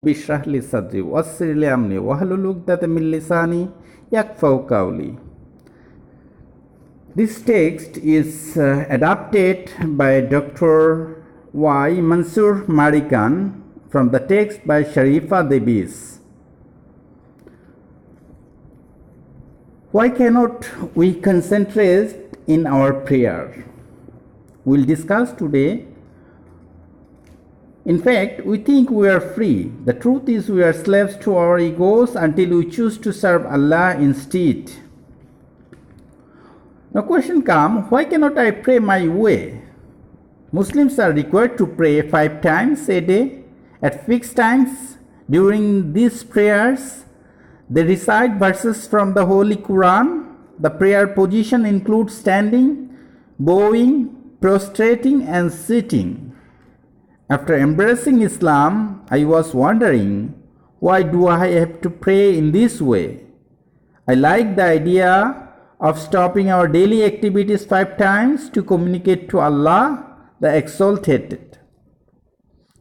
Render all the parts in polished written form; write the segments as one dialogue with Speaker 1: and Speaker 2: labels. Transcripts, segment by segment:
Speaker 1: بِاشْرَحْ لِي صَدْرِي وَيَسِّرْ لِي أَمْرِي وَاحْلُلْ عُقْدَةً مِنْ لِسَانِي يَفْقَهُوا قَوْلِي. This text is adapted by Dr. Y. Mansoor Marikan from the text by Sharifa Davis. Why cannot we concentrate in our prayer? We'll discuss today. In fact, we think we are free. The truth is we are slaves to our egos until we choose to serve Allah instead. Now question comes, why cannot I pray my way? Muslims are required to pray 5 times a day at fixed times. During these prayers, they recite verses from the Holy Quran. The prayer position includes standing, bowing, prostrating and sitting. After embracing Islam, I was wondering, why do I have to pray in this way? I like the idea of stopping our daily activities 5 times to communicate to Allah, the Exalted.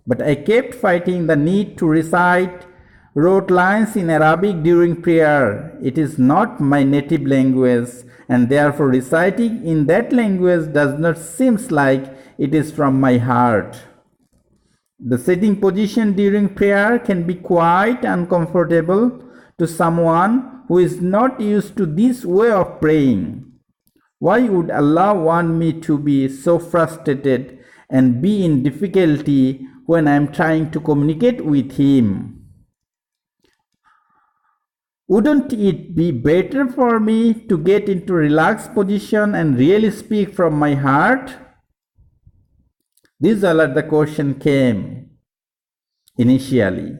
Speaker 1: But I kept fighting the need to recite rote lines in Arabic during prayer. It is not my native language, and therefore reciting in that language does not seem like it is from my heart. The sitting position during prayer can be quite uncomfortable to someone who is not used to this way of praying. Why would Allah want me to be so frustrated and be in difficulty when I am trying to communicate with Him? Wouldn't it be better for me to get into relaxed position and really speak from my heart? This all the question came initially.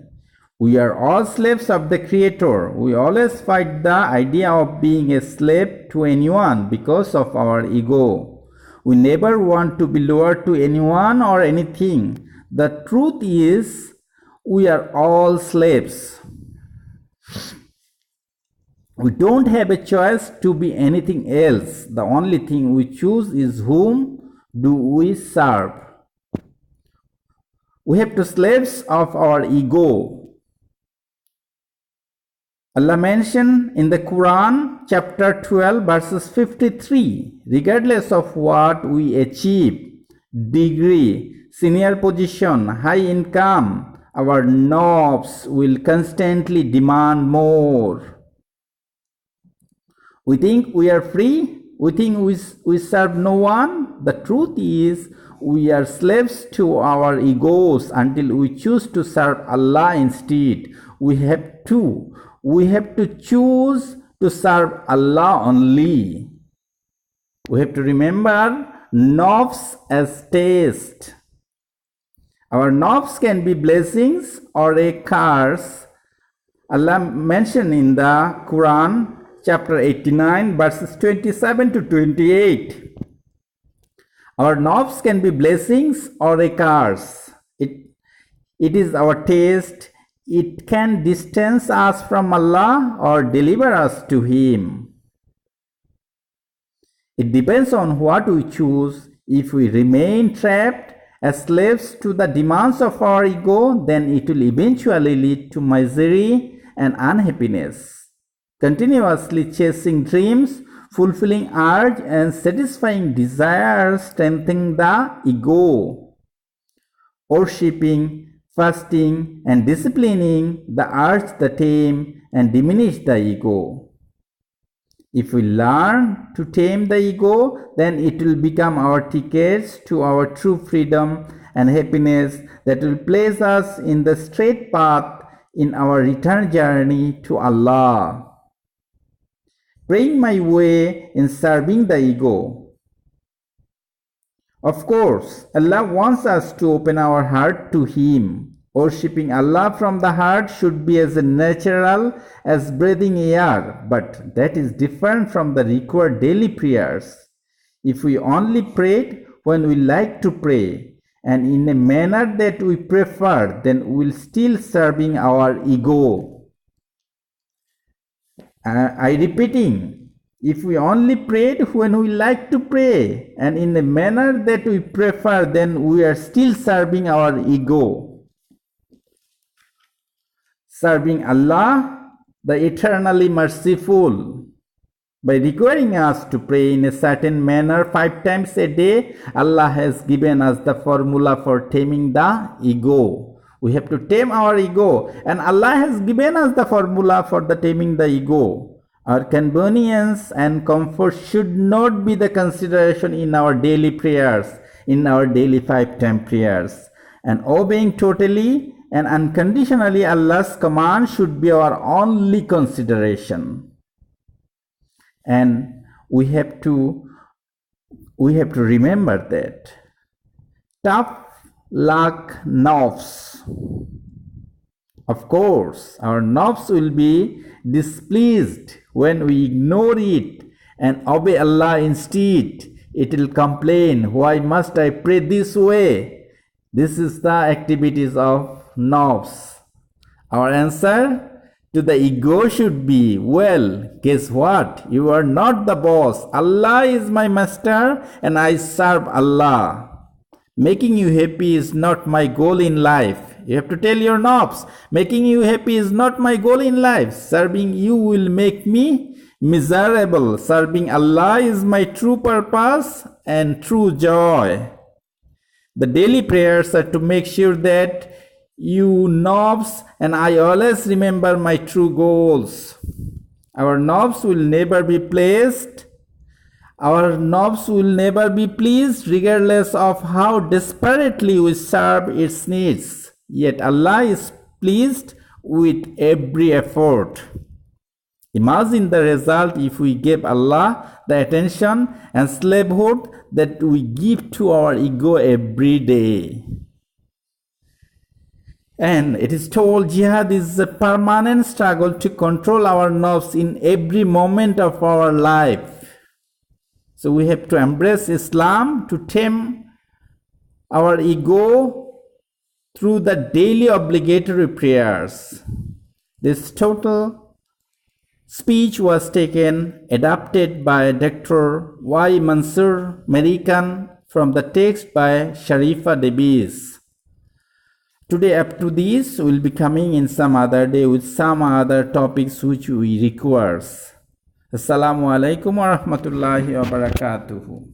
Speaker 1: We are all slaves of the Creator. We always fight the idea of being a slave to anyone because of our ego. We never want to be lower to anyone or anything. The truth is, we are all slaves. We don't have a choice to be anything else. The only thing we choose is whom do we serve. We have to slaves of our ego. Allah mentioned in the Quran chapter 12 verses 53, regardless of what we achieve, degree, senior position, high income, our nafs will constantly demand more. We think we are free. We think we serve no one. The truth is, we are slaves to our egos until we choose to serve Allah instead. We have to choose to serve Allah only. We have to remember nafs as taste. Our nafs can be blessings or a curse. Allah mentioned in the Quran chapter 89 verses 27 to 28. Our nafs can be blessings or a curse. It is our taste. It can distance us from Allah or deliver us to Him. It depends on what we choose. If we remain trapped as slaves to the demands of our ego, then it will eventually lead to misery and unhappiness. Continuously chasing dreams, fulfilling urge and satisfying desires strengthen the ego. Worshipping, fasting and disciplining the urge the tame and diminish the ego. If we learn to tame the ego, then it will become our tickets to our true freedom and happiness that will place us in the straight path in our return journey to Allah. Praying my way in serving the ego. Of course, Allah wants us to open our heart to Him. Worshipping Allah from the heart should be as natural as breathing air, but that is different from the required daily prayers. If we only prayed when we like to pray and in a manner that we prefer, then we will still serving our ego. I repeating, if we only prayed when we like to pray and in a manner that we prefer, then we are still serving our ego. serving Allah, the eternally merciful. By requiring us to pray in a certain manner 5 times a day, Allah has given us the formula for taming the ego. We have to tame our ego, and Allah has given us the formula for the taming the ego. Our convenience and comfort should not be the consideration in our daily prayers, in our daily 5-time prayers. And obeying totally and unconditionally Allah's command should be our only consideration. And we have to remember that tough luck nafs. Of course, our nafs will be displeased when we ignore it and obey Allah instead. It will complain, why must I pray this way? This is the activities of nafs. Our answer to the ego should be, well, guess what? You are not the boss. Allah is my master and I serve Allah. Making you happy is not my goal in life. You have to tell your nafs, making you happy is not my goal in life. Serving you will make me miserable. Serving Allah is my true purpose and true joy. The daily prayers are to make sure that you nafs and I always remember my true goals. Our nafs will never be pleased. Our nafs will never be pleased regardless of how desperately we serve its needs. Yet Allah is pleased with every effort. Imagine the result if we gave Allah the attention and slavehood that we give to our ego every day. And it is told jihad is a permanent struggle to control our nafs in every moment of our life. So we have to embrace Islam to tame our ego through the daily obligatory prayers. This total speech was adapted by Dr. Y. Mansur American from the text by Sharifa Davies. Today up to this, we will be coming in some other day with some other topics which we require. Assalamu alaikum wa rahmatullahi wa barakatuhu.